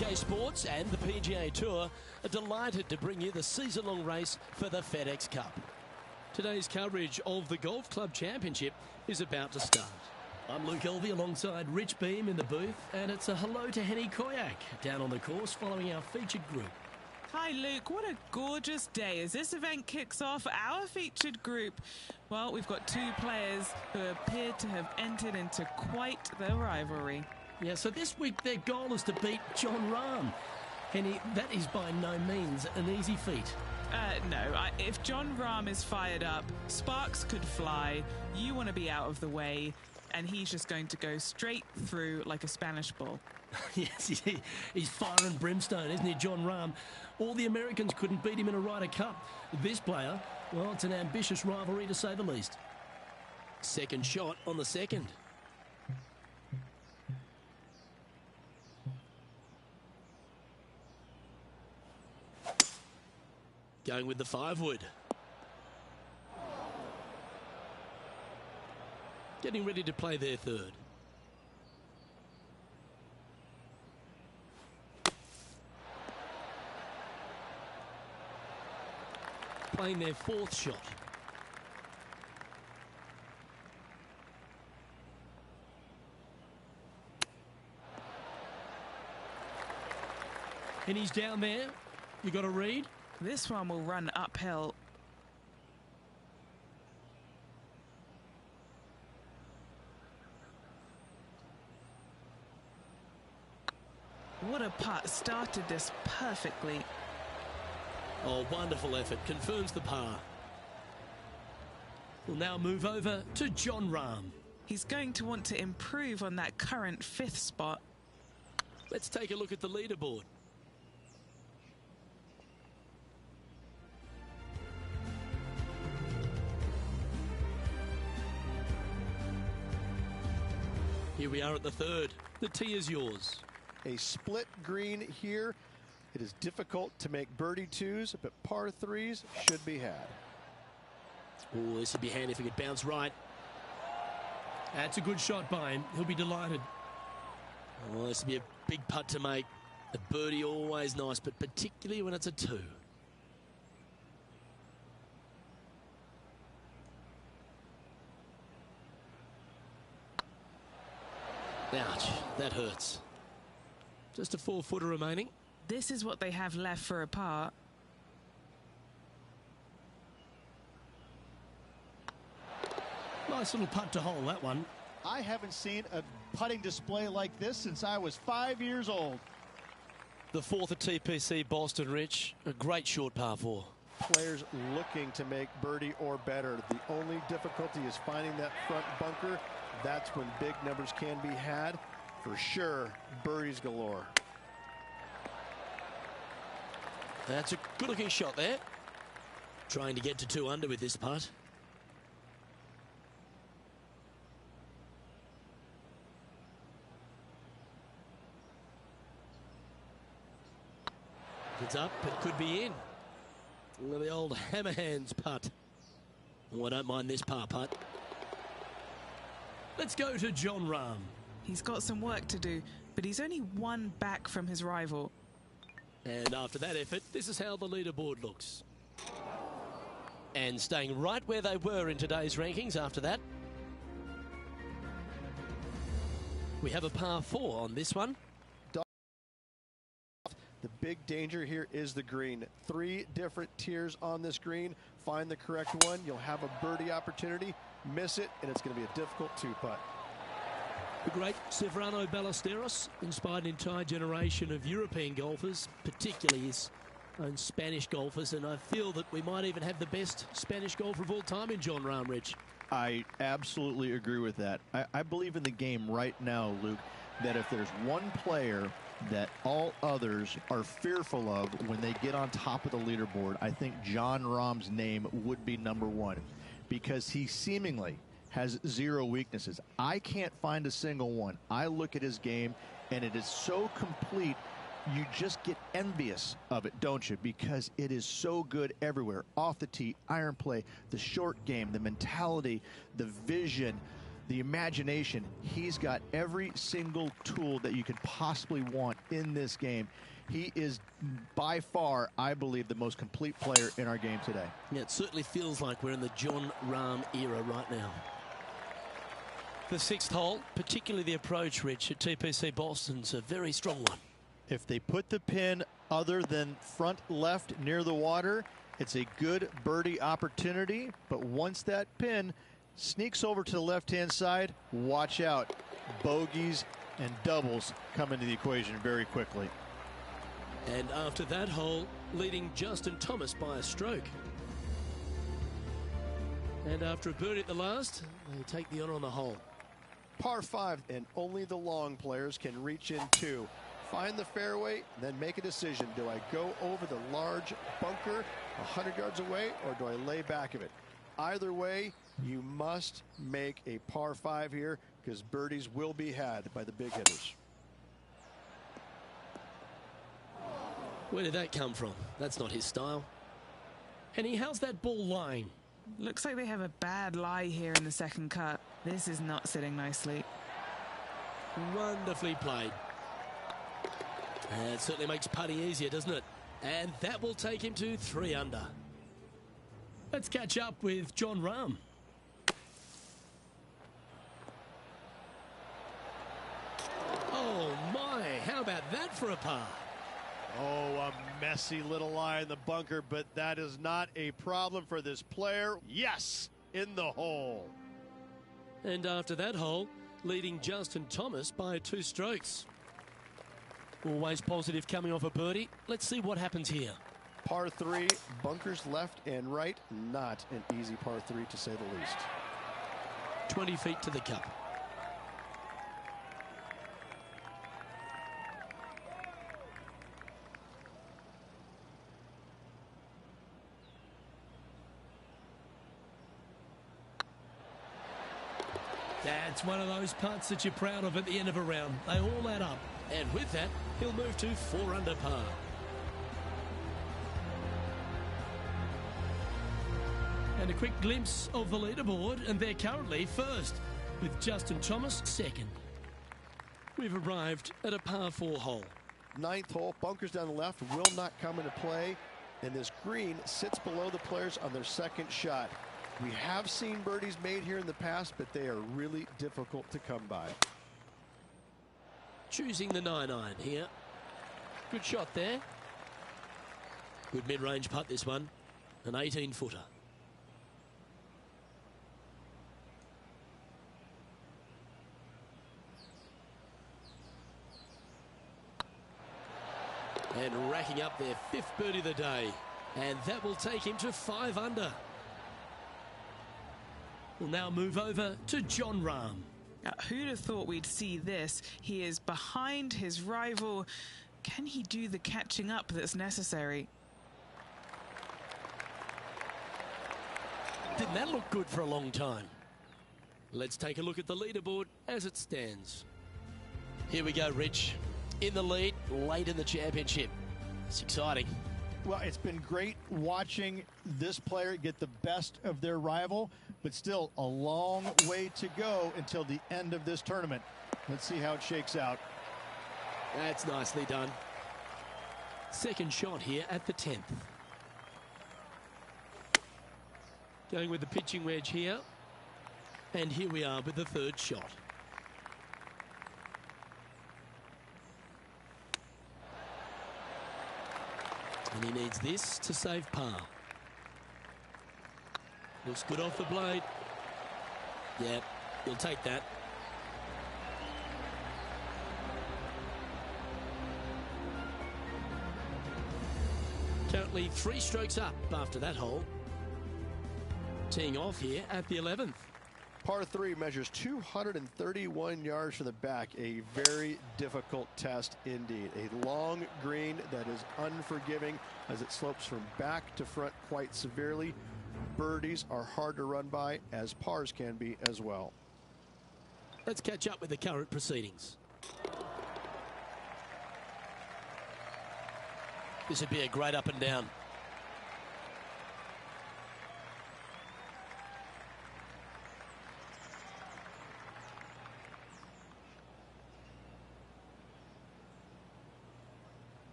UK Sports and the PGA Tour are delighted to bring you the season-long race for the FedEx Cup. Today's coverage of the Golf Club Championship is about to start. I'm Luke Elvey alongside Rich Beam in the booth, and it's a hello to Henny Koyak down on the course following our featured group. Hi Luke, what a gorgeous day as this event kicks off our featured group. Well, we've got two players who appear to have entered into quite the rivalry. Yeah, so this week their goal is to beat Jon Rahm. Henny, that is by no means an easy feat. No, if Jon Rahm is fired up, sparks could fly, you want to be out of the way, and he's just going to go straight through like a Spanish bull. Yes, he's fire and brimstone, isn't he, Jon Rahm? All the Americans couldn't beat him in a Ryder Cup. This player, well, it's an ambitious rivalry to say the least. Second shot on the second. Going with the 5-wood. Getting ready to play their third. Playing their fourth shot. And he's down there. You got to read. This one will run uphill. What a putt, started this perfectly. Oh, wonderful effort, confirms the par. We'll now move over to Jon Rahm. He's going to want to improve on that current 5th spot. Let's take a look at the leaderboard. Here we are at the third. The tee is yours. A split green here. It is difficult to make birdie twos, but par threes should be had. Oh, this would be handy if it could bounce right. That's a good shot by him. He'll be delighted. Oh, this would be a big putt to make. A birdie always nice, but particularly when it's a 2. Ouch, that hurts. Just a 4-footer remaining. This is what they have left for a par. Nice little putt to hole, that one. I haven't seen a putting display like this since I was 5 years old. The 4th at TPC Boston, Rich. A great short par 4. Players looking to make birdie or better. The only difficulty is finding that front bunker. That's when big numbers can be had. For sure, birdies galore. That's a good-looking shot there. Trying to get to 2 under with this putt. It's up, it could be in. The old hammer hands putt. Oh, I don't mind this par putt. Let's go to Jon Rahm. He's got some work to do, but he's only one back from his rival. And after that effort, this is how the leaderboard looks. And staying right where they were in today's rankings after that. We have a par 4 on this one. The big danger here is the green. 3 different tiers on this green. Find the correct one. You'll have a birdie opportunity. Miss it, and it's going to be a difficult 2-putt. The great Severano Ballesteros inspired an entire generation of European golfers, particularly his own Spanish golfers, and I feel that we might even have the best Spanish golfer of all time in Jon Rahm, Rich. I absolutely agree with that. I believe in the game right now, Luke, that if there's one player that all others are fearful of when they get on top of the leaderboard, I think Jon Rahm's name would be number 1, because he seemingly has 0 weaknesses. I can't find a single one. I look at his game, and it is so complete, you just get envious of it, don't you? Because it is so good everywhere. Off the tee, iron play, the short game, the mentality, the vision, the imagination. He's got every single tool that you could possibly want in this game. He is by far, I believe, the most complete player in our game today. Yeah, it certainly feels like we're in the Jon Rahm era right now. The sixth hole, particularly the approach, Rich, at TPC Boston's a very strong one. If they put the pin other than front left near the water, it's a good birdie opportunity. But once that pin sneaks over to the left-hand side, watch out. Bogeys and doubles come into the equation very quickly. And after that hole, leading Justin Thomas by a stroke. And after a birdie at the last, they take the honor on the hole. Par 5, and only the long players can reach in two. Find the fairway, then make a decision. Do I go over the large bunker 100 yards away, or do I lay back of it? Either way, you must make a par 5 here, because birdies will be had by the big hitters. Where did that come from? That's not his style. Henny, how's that ball lying? Looks like they have a bad lie here in the second cut. This is not sitting nicely. Wonderfully played. And it certainly makes putting easier, doesn't it? And that will take him to 3 under. Let's catch up with Jon Rahm. Oh my, how about that for a par? Oh, a messy little lie in the bunker, but that is not a problem for this player. Yes, in the hole. And after that hole, leading Justin Thomas by 2 strokes. Always positive coming off a birdie. Let's see what happens here. Par 3, bunkers left and right. Not an easy par 3, to say the least. 20 feet to the cup. That's one of those putts that you're proud of at the end of a round. They all add up. And with that, he'll move to 4 under par. And a quick glimpse of the leaderboard, and they're currently first, with Justin Thomas second. We've arrived at a par 4 hole. 9th hole, bunkers down the left will not come into play, and this green sits below the players on their second shot. We have seen birdies made here in the past, but they are really difficult to come by. Choosing the 9-iron here. Good shot there. Good mid-range putt, this one. An 18-footer. And racking up their 5th birdie of the day. And that will take him to 5 under. We'll now move over to Jon Rahm. Who'd have thought we'd see this? He is behind his rival. Can he do the catching up that's necessary? Didn't that look good for a long time? Let's take a look at the leaderboard as it stands. Here we go, Rich. In the lead, late in the championship. It's exciting. Well, it's been great watching this player get the best of their rival, but still a long way to go until the end of this tournament. Let's see how it shakes out. That's nicely done. Second shot here at the 10th. Going with the pitching wedge here. And here we are with the 3rd shot. And he needs this to save par. Looks good off the blade. Yep, he'll take that. Currently 3 strokes up after that hole. Teeing off here at the 11th. Par 3 measures 231 yards from the back. A very difficult test indeed. A long green that is unforgiving as it slopes from back to front quite severely. Birdies are hard to run by, as pars can be as well. Let's catch up with the current proceedings. This would be a great up and down.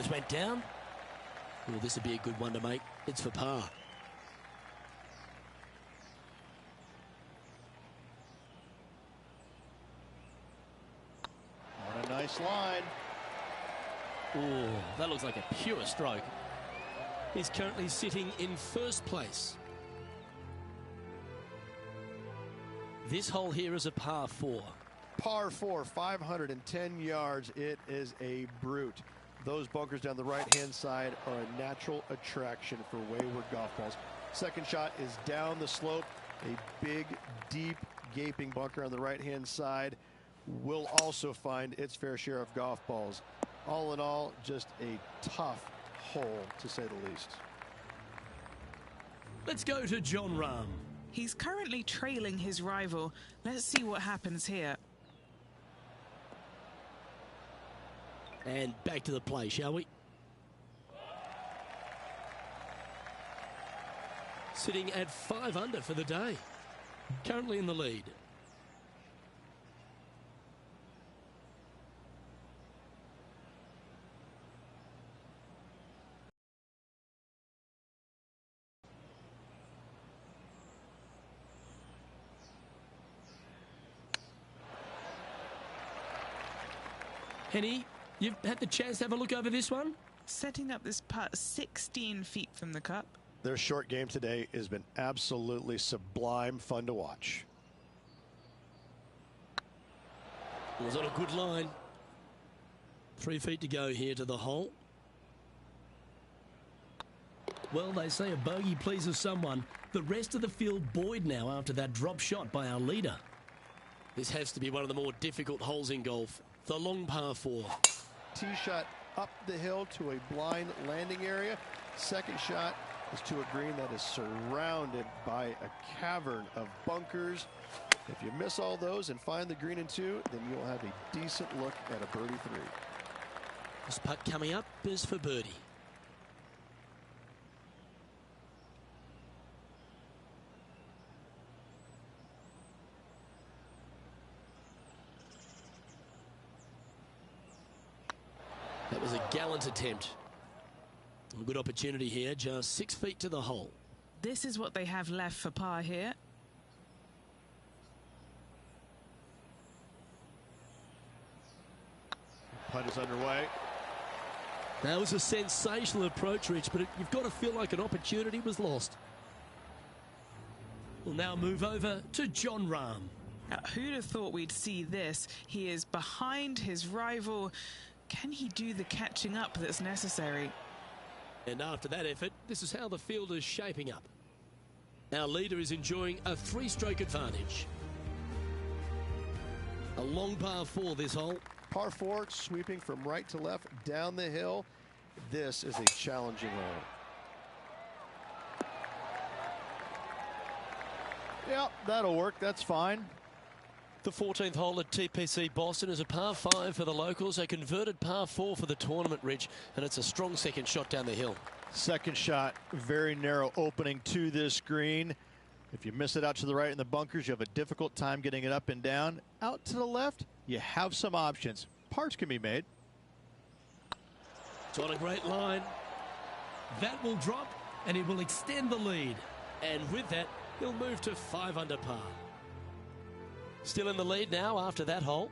those went down. Well, this would be a good one to make. It's for par. What a nice line. Oh, that looks like a pure stroke. He's currently sitting in first place. This hole here is a par 4. Par 4, 510 yards. It is a brute. Those bunkers down the right-hand side are a natural attraction for wayward golf balls. Second shot is down the slope. A big, deep, gaping bunker on the right-hand side will also find its fair share of golf balls. All in all, just a tough hole, to say the least. Let's go to Jon Rahm. He's currently trailing his rival. Let's see what happens here. And back to the play, shall we? Sitting at 5 under for the day. Currently in the lead. Henny, you've had the chance to have a look over this one? Setting up this putt 16 feet from the cup. Their short game today has been absolutely sublime fun to watch. It was on a good line. 3 feet to go here to the hole. Well, they say a bogey pleases someone. The rest of the field buoyed now after that drop shot by our leader. This has to be one of the more difficult holes in golf. The long par 4. Tee shot up the hill to a blind landing area. Second shot is to a green that is surrounded by a cavern of bunkers. If you miss all those and find the green in 2, then you'll have a decent look at a birdie 3. This putt coming up is for birdie. That was a gallant attempt. A good opportunity here, just 6 feet to the hole. This is what they have left for par here. Putt is underway. That was a sensational approach, Rich, but you've got to feel like an opportunity was lost. We'll now move over to Jon Rahm. Now, who'd have thought we'd see this? He is behind his rival. Can he do the catching up that's necessary? And after that effort, this is how the field is shaping up. Our leader is enjoying a 3-stroke advantage. A long par 4 this hole. Par 4, sweeping from right to left down the hill. This is a challenging hole. Yep, that'll work. That's fine. The 14th hole at TPC Boston is a par 5 for the locals, a converted par 4 for the tournament, Rich, and it's a strong second shot down the hill. Second shot, very narrow opening to this green. If you miss it out to the right in the bunkers, you have a difficult time getting it up and down. Out to the left, you have some options. Parts can be made. It's on a great line. That will drop, and it will extend the lead. And with that, he'll move to 5 under par. Still in the lead now after that hole.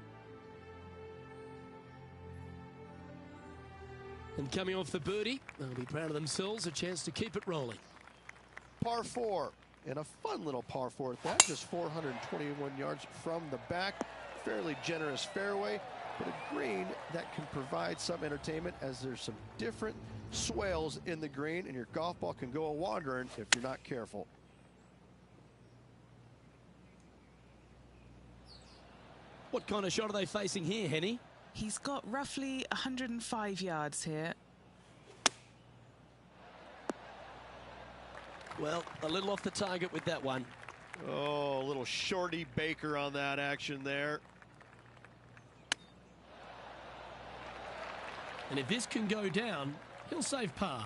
And coming off the birdie, they'll be proud of themselves, a chance to keep it rolling. Par 4, and a fun little par 4 at that, just 421 yards from the back. Fairly generous fairway, but a green that can provide some entertainment as there's some different swales in the green, and your golf ball can go a-wandering if you're not careful. What kind of shot are they facing here, Henny? He's got roughly 105 yards here. Well, a little off the target with that one. Oh, a little shorty Baker on that action there. And if this can go down, he'll save par.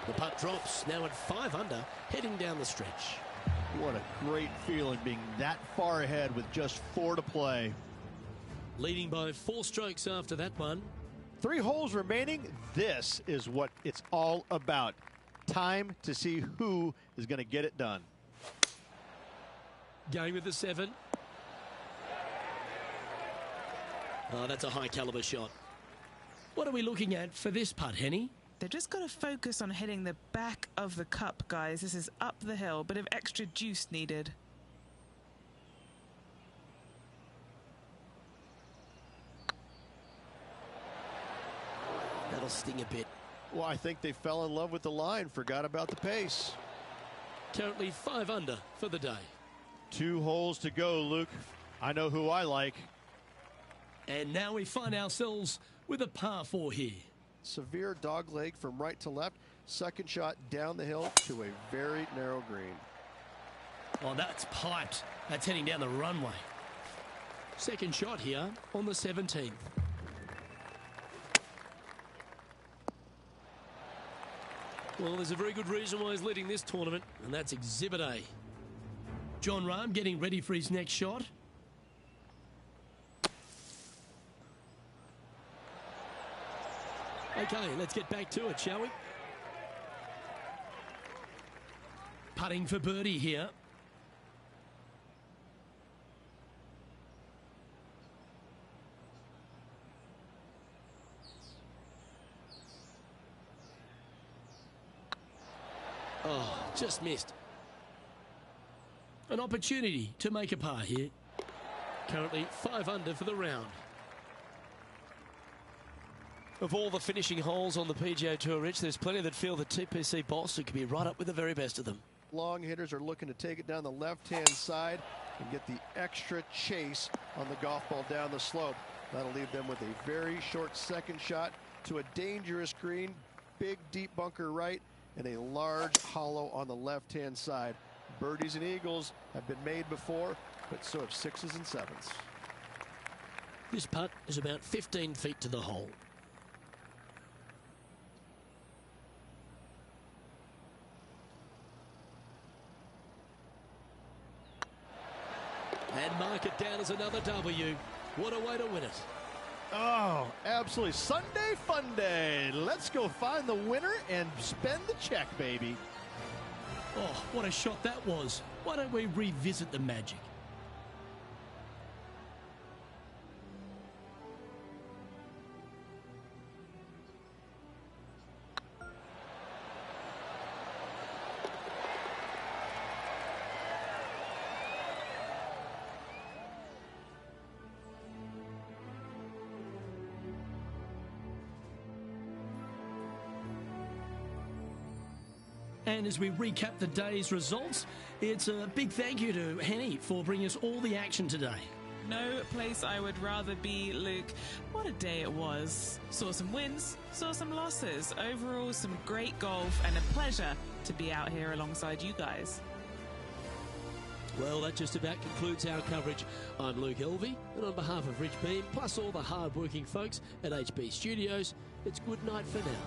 The putt drops, now at 5 under, heading down the stretch. What a great feeling being that far ahead with just 4 to play. Leading by 4 strokes after that one. 3 holes remaining. This is what it's all about. Time to see who is going to get it done. Going with the 7. Oh, that's a high caliber shot. What are we looking at for this putt, Henny? They've just got to focus on hitting the back of the cup, guys. This is up the hill, bit of extra juice needed. That'll sting a bit. Well, I think they fell in love with the line, forgot about the pace. Currently 5 under for the day. 2 holes to go, Luke. I know who I like. And now we find ourselves with a par 4 here. Severe dog leg from right to left. Second shot down the hill to a very narrow green. Oh, that's piped. That's heading down the runway. Second shot here on the 17th. Well, there's a very good reason why he's leading this tournament, and that's Exhibit A. John Rahm getting ready for his next shot. Okay, let's get back to it, shall we? Putting for birdie here. Oh, just missed. An opportunity to make a par here. Currently 5 under for the round. Of all the finishing holes on the PGA Tour, Rich, there's plenty that feel that TPC Boston could be right up with the very best of them. Long hitters are looking to take it down the left-hand side and get the extra chase on the golf ball down the slope. That'll leave them with a very short second shot to a dangerous green, big deep bunker right, and a large hollow on the left-hand side. Birdies and eagles have been made before, but so have 6s and 7s. This putt is about 15 feet to the hole. And mark it down as another W. What a way to win it. Oh, absolutely. Sunday fun day. Let's go find the winner and spend the check, baby. Oh, what a shot that was. Why don't we revisit the magic? And as we recap the day's results, it's a big thank you to Henny for bringing us all the action today. No place I would rather be, Luke. What a day it was. Saw some wins, saw some losses. Overall, some great golf and a pleasure to be out here alongside you guys. Well, that just about concludes our coverage. I'm Luke Elvey, and on behalf of Rich Beam, plus all the hard-working folks at HB Studios, it's good night for now.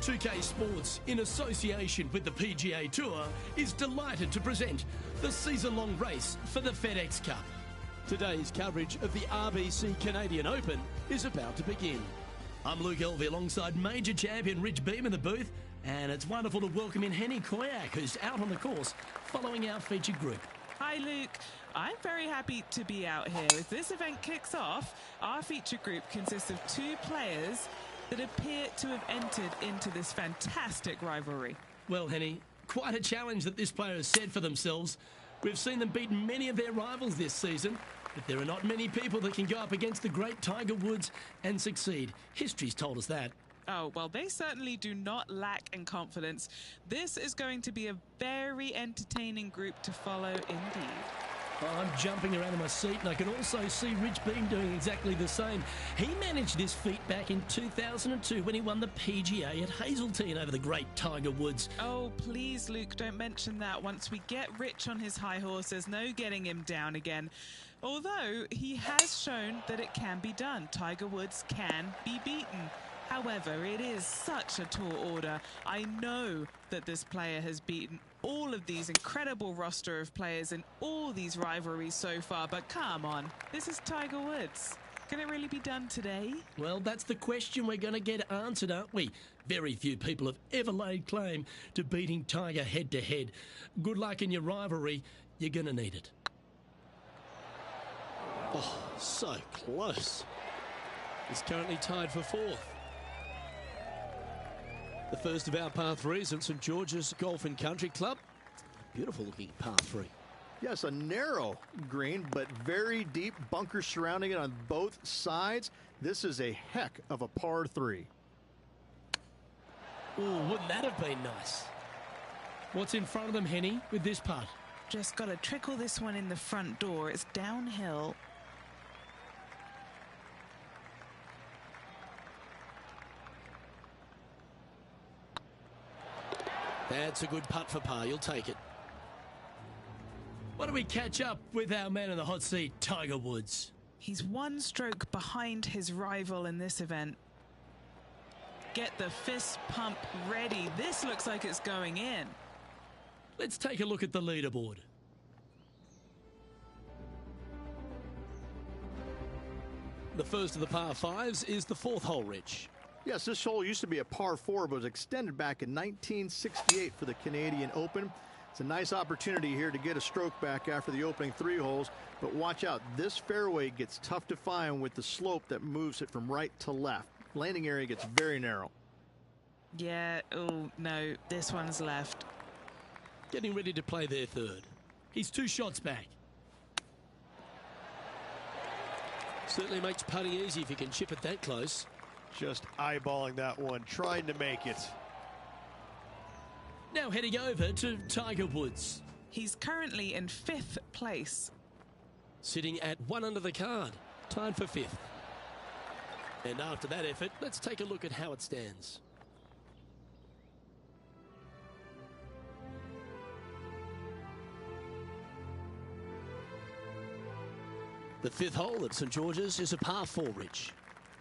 2K Sports, in association with the PGA Tour, is delighted to present the season-long race for the FedEx Cup. Today's coverage of the RBC Canadian Open is about to begin. I'm Luke Elvey alongside major champion Rich Beem in the booth, and it's wonderful to welcome in Henny Koyak, who's out on the course following our featured group. Hi Luke, I'm very happy to be out here. As this event kicks off, our feature group consists of 2 players that appear to have entered into this fantastic rivalry. Well, Henny, quite a challenge that this player has set for themselves. We've seen them beat many of their rivals this season, but there are not many people that can go up against the great Tiger Woods and succeed. History's told us that. Oh, well, they certainly do not lack in confidence. This is going to be a very entertaining group to follow indeed. Oh, I'm jumping around in my seat, and I can also see Rich Beem doing exactly the same. He managed this feat back in 2002 when he won the PGA at Hazeltine over the great Tiger Woods. Oh, please, Luke, don't mention that. Once we get Rich on his high horse, there's no getting him down again. Although he has shown that it can be done. Tiger Woods can be beaten. However, it is such a tall order. I know that this player has beaten all of these incredible roster of players in all these rivalries so far, but come on, this is Tiger Woods. Can it really be done today? Well, that's the question we're going to get answered, aren't we? Very few people have ever laid claim to beating Tiger head-to-head. Good luck in your rivalry. You're going to need it. Oh, so close. He's currently tied for 4th. The first of our par 3s at St George's Golf and Country Club. Beautiful looking par 3. Yes, a narrow green, but very deep bunkers surrounding it on both sides. This is a heck of a par 3. Oh, wouldn't that have been nice? What's in front of them, Henny, with this putt? Just got to trickle this one in the front door. It's downhill. That's a good putt for par. You'll take it. Why don't we catch up with our man in the hot seat, Tiger Woods? He's 1 stroke behind his rival in this event. Get the fist pump ready. This looks like it's going in. Let's take a look at the leaderboard. The first of the par 5s is the 4th hole, Rich. Yes, this hole used to be a par 4, but was extended back in 1968 for the Canadian Open. It's a nice opportunity here to get a stroke back after the opening 3 holes, but watch out. This fairway gets tough to find with the slope that moves it from right to left. Landing area gets very narrow. Yeah, oh no, this one's left. Getting ready to play their 3rd. He's 2 shots back. Certainly makes putting easy if you can chip it that close. Just eyeballing that one, trying to make it. Now heading over to Tiger Woods. He's currently in 5th place. Sitting at 1 under the card, tied for 5th. And after that effort, let's take a look at how it stands. The 5th hole at St George's is a par 4, Rich.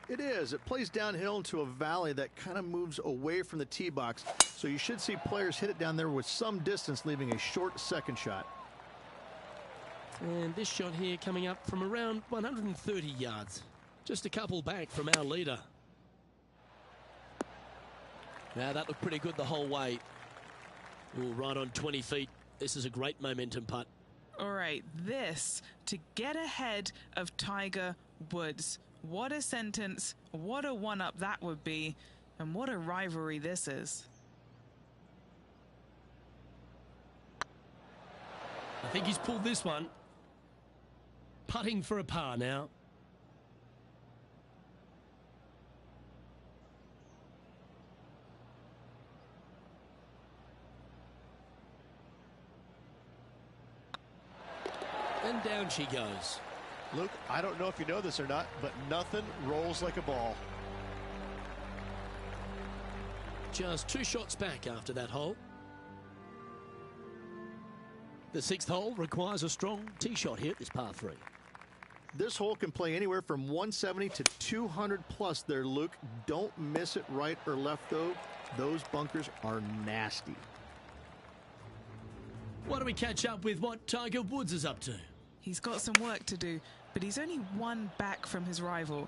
It is. It plays downhill into a valley that kind of moves away from the tee box, so you should see players hit it down there with some distance, leaving a short second shot. And this shot here coming up from around 130 yards. Just a couple back from our leader. Now that looked pretty good the whole way. Ooh, right on 20 feet. This is a great momentum putt. All right, this to get ahead of Tiger Woods. What a sentence, what a one-up that would be, and what a rivalry this is. I think he's pulled this one. Putting for a par now. And down she goes. Luke, I don't know if you know this or not, but nothing rolls like a ball. Just 2 shots back after that hole. The 6th hole requires a strong tee shot here at this par 3. This hole can play anywhere from 170 to 200 plus there, Luke. Don't miss it right or left, though. Those bunkers are nasty. Why don't we catch up with what Tiger Woods is up to? He's got some work to do, but he's only 1 back from his rival.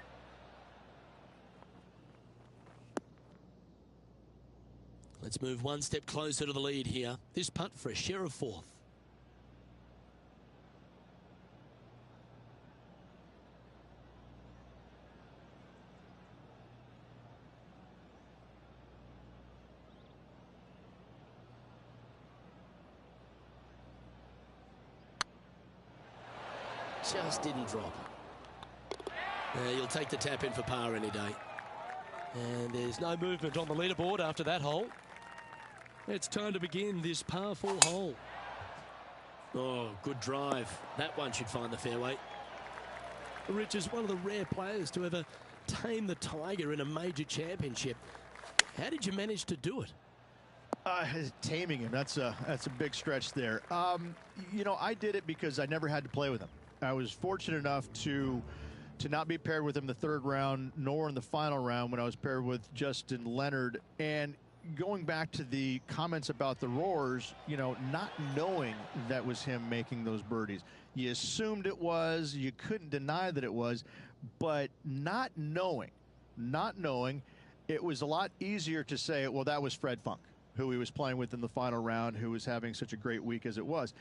Let's move 1 step closer to the lead here. This putt for a share of 4th. Just didn't drop. You'll take the tap in for par any day. And there's no movement on the leaderboard after that hole. It's time to begin this par 4 hole. Oh, good drive. That one should find the fairway. Rich is one of the rare players to ever tame the Tiger in a major championship. How did you manage to do it? Taming him, that's a big stretch there. You know, I did it because I never had to play with him. I was fortunate enough to not be paired with him the 3rd round, nor in the final round when I was paired with Justin Leonard. And going back to the comments about the roars, you know, not knowing that was him making those birdies. You assumed it was, you couldn't deny that it was, but not knowing, it was a lot easier to say, well, that was Fred Funk, who he was playing with in the final round, who was having such a great week as it was.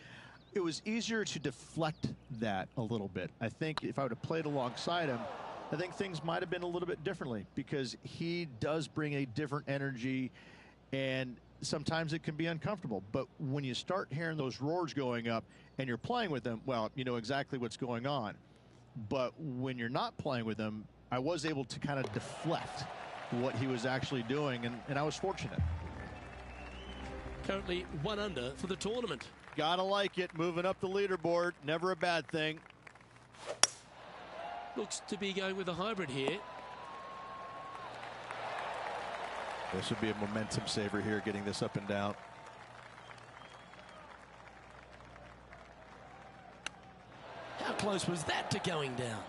It was easier to deflect that a little bit. I think if I would have played alongside him, I think things might have been a little bit differently, because he does bring a different energy, and sometimes it can be uncomfortable. But when you start hearing those roars going up and you're playing with them, well, you know exactly what's going on. But when you're not playing with them, I was able to kind of deflect what he was actually doing, and I was fortunate. Currently 1 under for the tournament. Gotta like it. Moving up the leaderboard. Never a bad thing. Looks to be going with a hybrid here. This would be a momentum saver here, getting this up and down. How close was that to going down?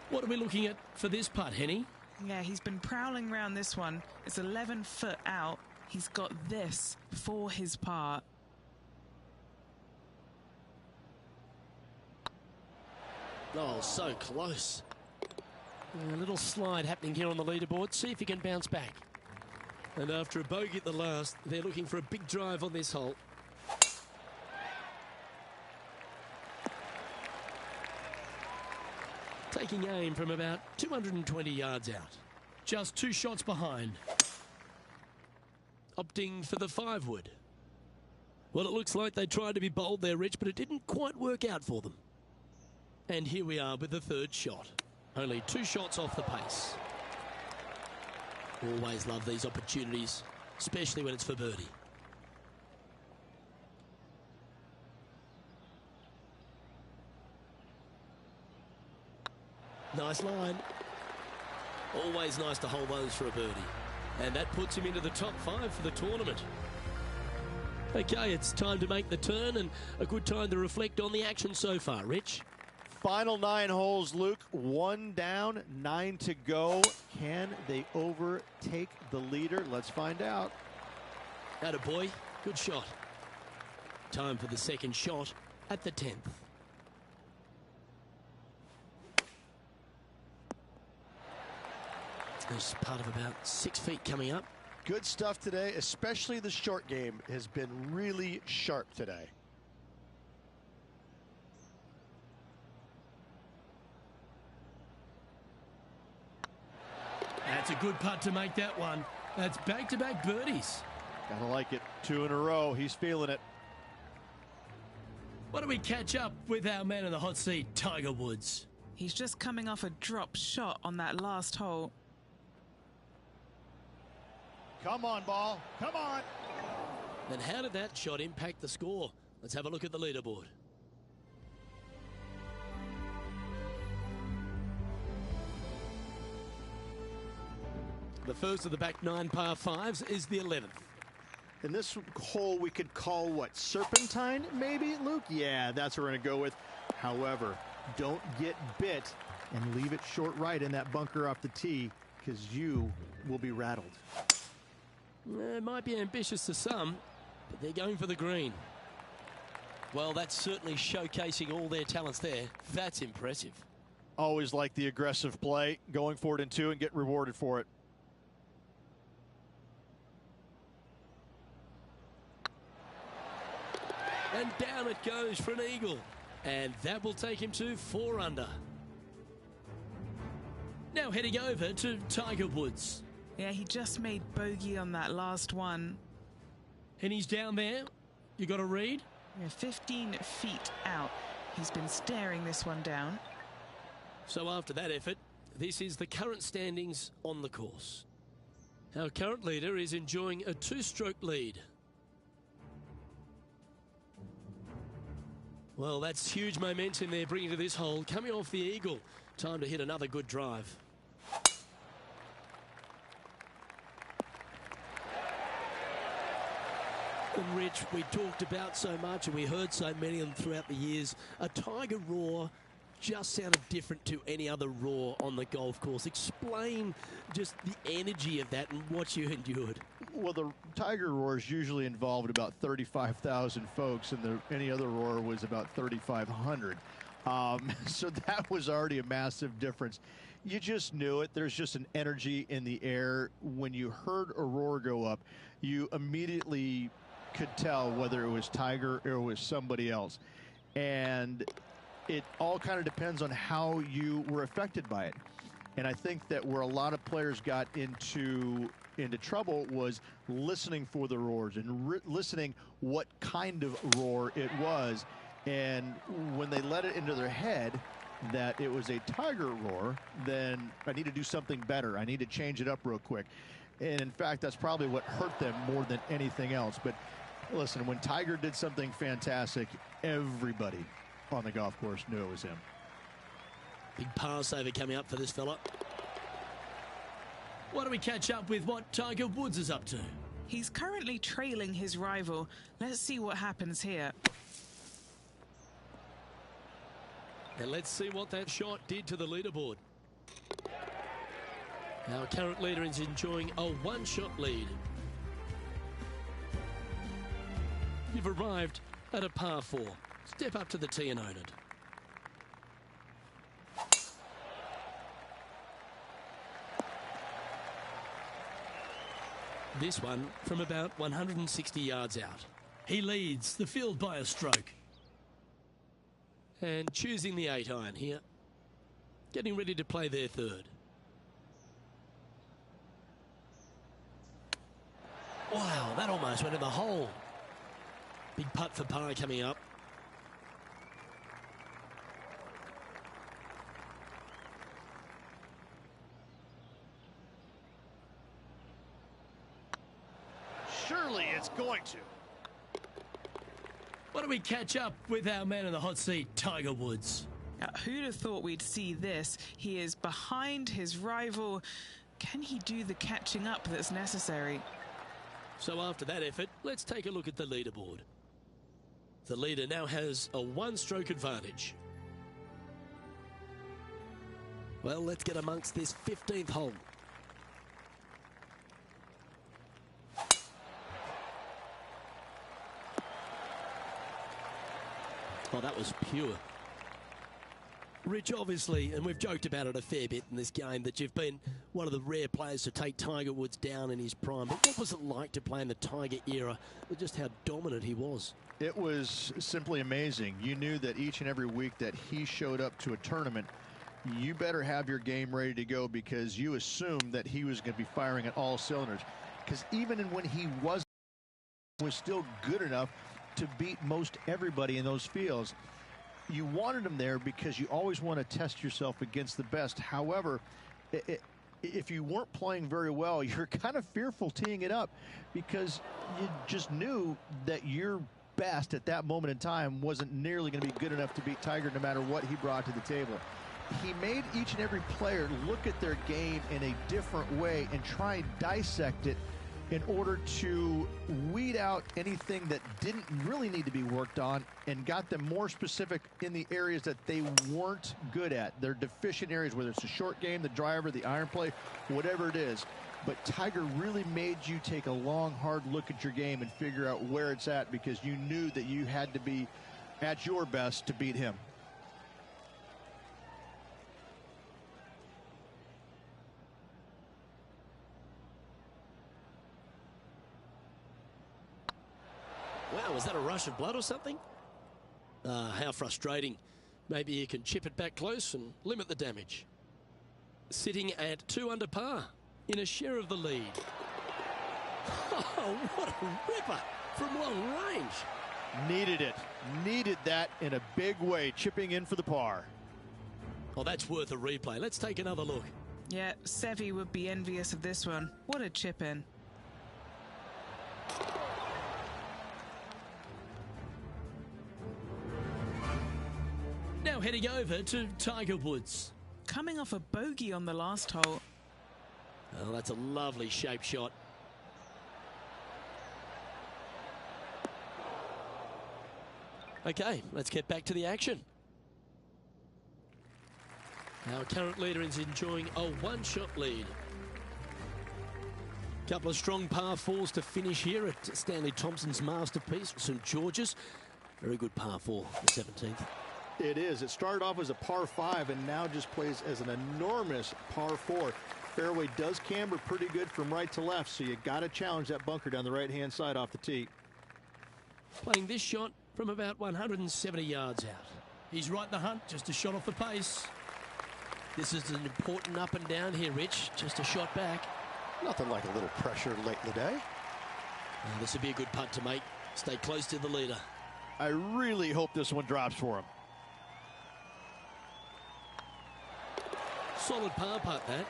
What are we looking at for this putt, Henny? Yeah, he's been prowling around this one. It's 11 foot out. He's got this for his par. Oh, so close. A little slide happening here on the leaderboard. See if he can bounce back. And after a bogey at the last, they're looking for a big drive on this hole. Taking aim from about 220 yards out. Just 2 shots behind. Opting for the 5-wood. Well, it looks like they tried to be bold there, Rich, but it didn't quite work out for them. And here we are with the 3rd shot. Only 2 shots off the pace. Always love these opportunities, especially when it's for birdie. Nice line. Always nice to hold those for a birdie. And that puts him into the top 5 for the tournament. Okay, it's time to make the turn, and a good time to reflect on the action so far, Rich. Final 9 holes, Luke. 1 down, 9 to go. Can they overtake the leader? Let's find out. Attaboy, good shot. Time for the 2nd shot at the 10th. There's part of about 6 feet coming up. Good stuff today, especially the short game has been really sharp today. That's a good putt to make that one. That's back-to-back birdies. Gotta like it. 2 in a row. He's feeling it. Why don't we catch up with our man in the hot seat, Tiger Woods? He's just coming off a drop shot on that last hole. Come on, ball. Come on. And how did that shot impact the score? Let's have a look at the leaderboard. The first of the back 9 par 5s is the 11th. In this hole, we could call what, serpentine, maybe, Luke? Yeah, that's what we're going to go with. However, don't get bit and leave it short right in that bunker off the tee, because you will be rattled. It might be ambitious to some, but they're going for the green. Well, that's certainly showcasing all their talents there. That's impressive. Always like the aggressive play, going for it in 2 and get rewarded for it. And down it goes for an eagle. And that will take him to 4 under. Now heading over to Tiger Woods. Yeah, he just made bogey on that last one. And he's down there. You got to read? Yeah, 15 feet out. He's been staring this one down. So after that effort, this is the current standings on the course. Our current leader is enjoying a 2-stroke lead. Well, that's huge momentum they're bringing to this hole. Coming off the eagle. Time to hit another good drive. And Rich, we talked about so much and we heard so many of them throughout the years. A Tiger roar just sounded different to any other roar on the golf course. Explain just the energy of that and what you endured. Well, the Tiger roars usually involved about 35,000 folks, and any other roar was about 3,500. So that was already a massive difference. You just knew it. There's just an energy in the air. When you heard a roar go up, you immediately could tell whether it was Tiger or it was somebody else. And it all kind of depends on how you were affected by it. And I think that where a lot of players got into trouble was listening for the roars and listening what kind of roar it was. And when they let it into their head that it was a Tiger roar, then I need to do something better. I need to change it up real quick. And in fact, that's probably what hurt them more than anything else. But listen, when Tiger did something fantastic, everybody on the golf course knew it was him. Big pass over coming up for this fella. Why don't we catch up with what Tiger Woods is up to? He's currently trailing his rival. Let's see what happens here. And let's see what that shot did to the leaderboard. Our current leader is enjoying a 1-shot lead. You've arrived at a par 4. Step up to the tee and own it. This one from about 160 yards out. He leads the field by a stroke. And choosing the 8-iron here. Getting ready to play their 3rd. Wow, that almost went in the hole. Big putt for par coming up. Surely it's going to. Why don't we catch up with our man in the hot seat, Tiger Woods? Who'd have thought we'd see this? He is behind his rival. Can he do the catching up that's necessary? So after that effort, let's take a look at the leaderboard. The leader now has a 1-stroke advantage. Well, let's get amongst this 15th hole. Oh, that was pure. Rich, obviously, and we've joked about it a fair bit in this game, that you've been one of the rare players to take Tiger Woods down in his prime. But what was it like to play in the Tiger era, with just how dominant he was? It was simply amazing. You knew that each and every week that he showed up to a tournament, you better have your game ready to go, because you assumed that he was going to be firing at all cylinders. Because even when he was still good enough to beat most everybody in those fields. You wanted him there because you always want to test yourself against the best. However, if you weren't playing very well, you're kind of fearful teeing it up because you just knew that your best at that moment in time wasn't nearly going to be good enough to beat Tiger no matter what he brought to the table. He made each and every player look at their game in a different way and try and dissect it in order to weed out anything that didn't really need to be worked on and got them more specific in the areas that they weren't good at. Their deficient areas, whether it's the short game, the driver, the iron play, whatever it is. But Tiger really made you take a long, hard look at your game and figure out where it's at because you knew that you had to be at your best to beat him. Wow, was that a rush of blood or something? How frustrating. Maybe you can chip it back close and limit the damage. Sitting at 2 under par in a share of the lead. Oh, what a ripper from long range. Needed it. Needed that in a big way, chipping in for the par. Oh, that's worth a replay. Let's take another look. Yeah, Seve would be envious of this one. What a chip in. Now heading over to Tiger Woods. Coming off a bogey on the last hole. Oh, that's a lovely shape shot. Okay, let's get back to the action. Our current leader is enjoying a one-shot lead. Couple of strong par fours to finish here at Stanley Thompson's masterpiece, St. George's. Very good par four, the 17th. It is. It started off as a par 5 and now just plays as an enormous par 4. Fairway does camber pretty good from right to left, so you got to challenge that bunker down the right-hand side off the tee. Playing this shot from about 170 yards out. He's right in the hunt, just a shot off the pace. This is an important up and down here, Rich. Just a shot back. Nothing like a little pressure late in the day. This would be a good putt to make. Stay close to the leader. I really hope this one drops for him. Solid par putt, that.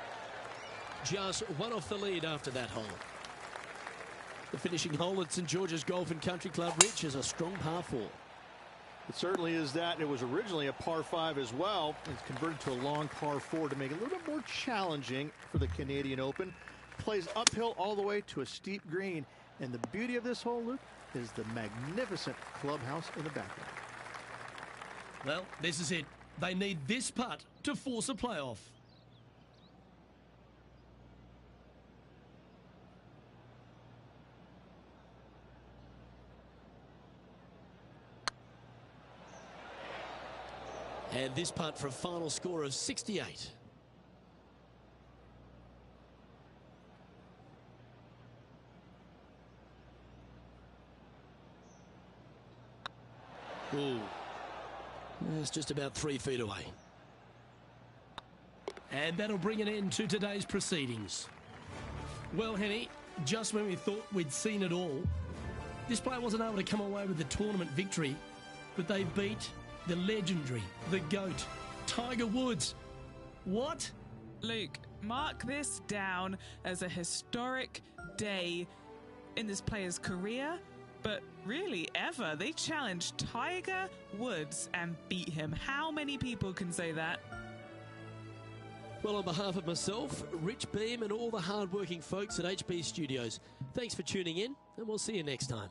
Just one off the lead after that hole. The finishing hole at St. George's Golf and Country Club, Rich, is a strong par 4. It certainly is that. It was originally a par 5 as well. It's converted to a long par 4 to make it a little bit more challenging for the Canadian Open. Plays uphill all the way to a steep green. And the beauty of this hole, Luke, is the magnificent clubhouse in the background. Well, this is it. They need this putt to force a playoff. And this putt for a final score of 68. Ooh. It's just about 3 feet away. And that'll bring an end to today's proceedings. Well, Henny, just when we thought we'd seen it all, this player wasn't able to come away with the tournament victory, but they beat the legendary, the GOAT, Tiger Woods. What? Luke, mark this down as a historic day in this player's career, but really ever. They challenged Tiger Woods and beat him. How many people can say that? Well, on behalf of myself, Rich Beam, and all the hard-working folks at HB Studios, thanks for tuning in, and we'll see you next time.